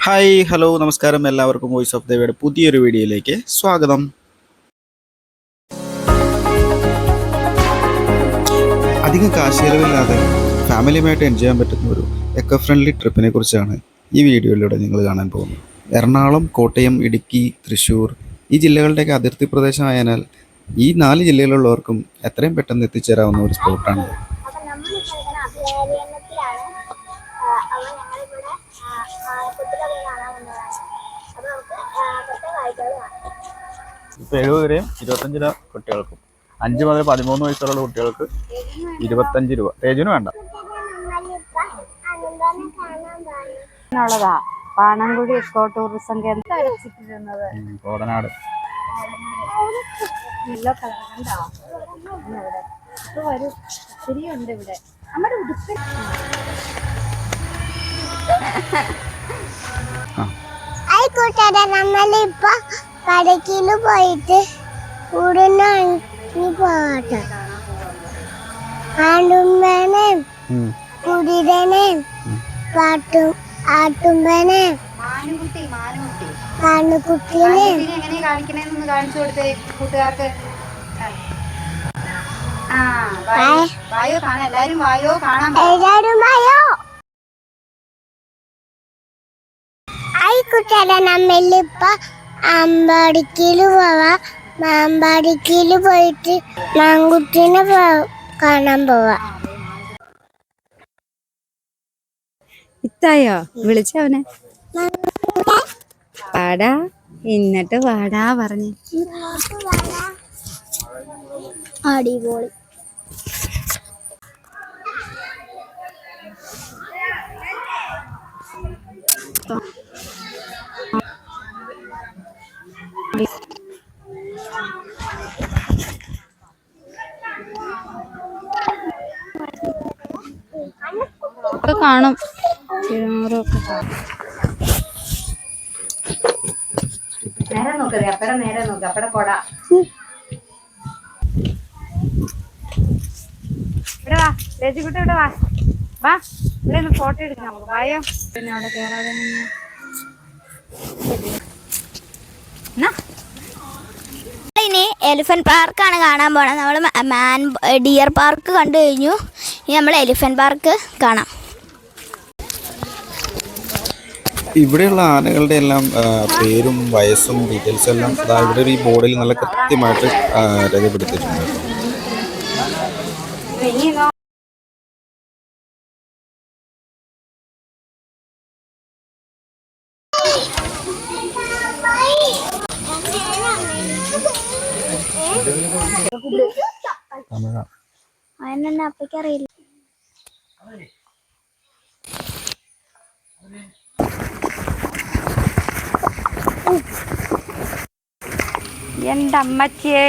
Hi hello നമസ്കാരം എല്ലാവർക്കും voice of ദേവിയുടെ പുതിയൊരു വീഡിയോയിലേക്ക് സ്വാഗതം. അധികം കാശ് ചെലവില്ലാതെ ഫാമിലിയുമായിട്ട് എൻജോയ് ചെയ്യാൻ പറ്റുന്ന ഒരു എക്കോ ഫ്രണ്ട്ലി ട്രിപ്പിനെ കുറിച്ചാണ് ഈ വീഡിയോയിലൂടെ നിങ്ങൾ കാണാൻ പോകുന്നത്. എറണാകുളം, കോട്ടയം, ഇടുക്കി, തൃശ്ശൂർ ഈ ജില്ലകളുടെയൊക്കെ അതിർത്തി പ്രദേശമായതിനാൽ ഈ 4 ജില്ലയിലുള്ളവർക്കും എത്രയും പെട്ടെന്ന് എത്തിച്ചേരാവുന്ന ഒരു സ്പോട്ടാണ്. ഇപ്പോൾ 70 രൂപയും 25 രൂപ കുട്ടികൾക്കും, 5 മുതൽ 13 വയസ്സുള്ള കുട്ടികൾക്ക് 25 രൂപ. തേജിന് വേണ്ട. പാണൻകുടി എക്കോ ടൂറിസം കേന്ദ്രം അടച്ചിട്ടിരുന്നത്. കോടനാട് ശരിയുണ്ട് ഇവിടെ. നമ്മുടെ ഉടുപ്പിൽ ആയിക്കോട്ടെ, നമ്മളിപ്പോ കടക്കില് പോയിട്ട് ഉടനെ പോട്ടെ. ആണ്ടുമ്പനെയും കുടിരനെയും ആട്ടുമ്പനെയും കാണുകുട്ടീനെയും എങ്ങനെ കാണിക്കണേന്ന് കാണിച്ചു കൊടുത്തേ കൂട്ടുകാർക്ക്. വായോ കാണാൻ, എല്ലാരും വായോ കാണാൻ. എല്ലാരും വായോ. ആയിക്കോട്ടെ, നമ്മളിപ്പോ അമ്പാടിക്കല് പോവാ. മാമ്പാടിക്കല് പോയിട്ട് മാങ്കുട്ടീനെ കാണാൻ പോവാ. ഇത്തായോ വിളിച്ചവനെ വാടാ, എന്നിട്ട് വാടാ പറഞ്ഞു. അടിപൊളി. കാണും നേരെ നോക്കേ, അപ്പടെ നേരെ നോക്ക, അപ്പടെ കൊട. ഇവിടെ വാ രജിക്കുട്ടി, ഇവിടെ വാ വാ, ഇവിടെ ഒന്ന് ഫോട്ടോ എടുക്കാം നമുക്ക്. വായോ. പിന്നെ അവിടെ കേറാതെ ഇനി എലിഫന്റ് പാർക്കാണ് കാണാൻ പോണത്. നമ്മൾ ഡിയർ പാർക്ക് കണ്ടു കഴിഞ്ഞു. ഇനി നമ്മൾ എലിഫന്റ് പാർക്ക് കാണാം. ഇവിടെയുള്ള ആനകളുടെ എല്ലാം പേരും വയസ്സും ഡീറ്റെയിൽസും എല്ലാം ഇവിടെ ഈ ബോർഡിൽ നല്ല കൃത്യമായിട്ട് രേഖപ്പെടുത്തിയിട്ടുണ്ട്. അതിനെന്നെ അപ്പയ്ക്കറിയില്ല. എന്റെ അമ്മച്ചിയേ,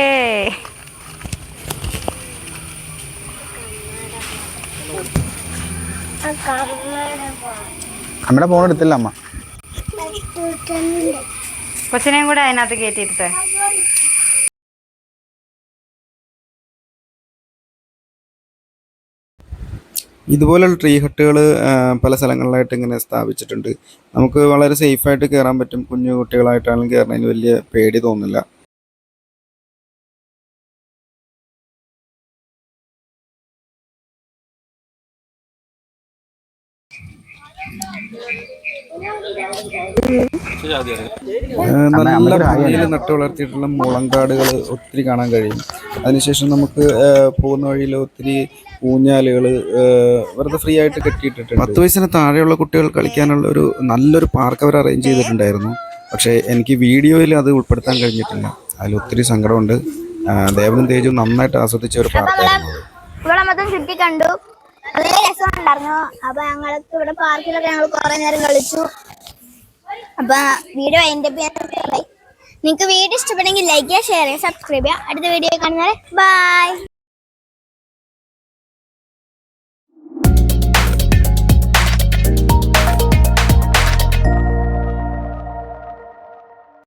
നമ്മുടെ ഫോൺ എടുത്തില്ല അമ്മ. കൊച്ചിനെയും കൂടെ അതിനകത്ത് കയറ്റിയിരുത്തേ. ഇതുപോലുള്ള ട്രീ ഹട്ടുകൾ പല സ്ഥലങ്ങളിലായിട്ട് ഇങ്ങനെ സ്ഥാപിച്ചിട്ടുണ്ട്. നമുക്ക് വളരെ സേഫായിട്ട് കയറാൻ പറ്റും. കുഞ്ഞു കുട്ടികളായിട്ടാണെങ്കിലും കയറുന്നതിന് വലിയ പേടി തോന്നില്ല. നല്ല ഭംഗിയിൽ നട്ടു വളർത്തിയിട്ടുള്ള മുളങ്കാടുകൾ ഒത്തിരി കാണാൻ കഴിയും. അതിനുശേഷം നമുക്ക് പോകുന്ന വഴിയിൽ ഒത്തിരി ഊഞ്ഞാലുകൾ വെറുതെ ഫ്രീ ആയിട്ട് കെട്ടിയിട്ടിട്ടുണ്ട്. 10 വയസ്സിന് താഴെയുള്ള കുട്ടികൾ കളിക്കാനുള്ള നല്ലൊരു പാർക്ക് അവർ അറേഞ്ച് ചെയ്തിട്ടുണ്ടായിരുന്നു. പക്ഷേ എനിക്ക് വീഡിയോയിൽ അത് ഉൾപ്പെടുത്താൻ കഴിഞ്ഞിട്ടില്ല. അതിൽ ഒത്തിരി സങ്കടമുണ്ട്. ദേവനും തേജും നന്നായിട്ട് ആസ്വദിച്ച ഒരു പാർക്കായിരുന്നു. ഇവിടെ മൊത്തം ചുറ്റി കണ്ടു, നല്ല രസമുണ്ടായിരുന്നു. അപ്പൊ ഞങ്ങൾക്ക് ഇവിടെ പാർക്കിലൊക്കെ ഞങ്ങൾ കുറെ നേരം കളിച്ചു. അപ്പൊ വീഡിയോ അതിന്റെ നിങ്ങൾക്ക് വീഡിയോ ഇഷ്ടപ്പെട്ടെങ്കിൽ ലൈക്ക് ചെയ്യുക, ഷെയർ ചെയ്യുക, സബ്സ്ക്രൈബ് ചെയ്യുക. അടുത്ത വീഡിയോ കാണുന്നത് ബൈ.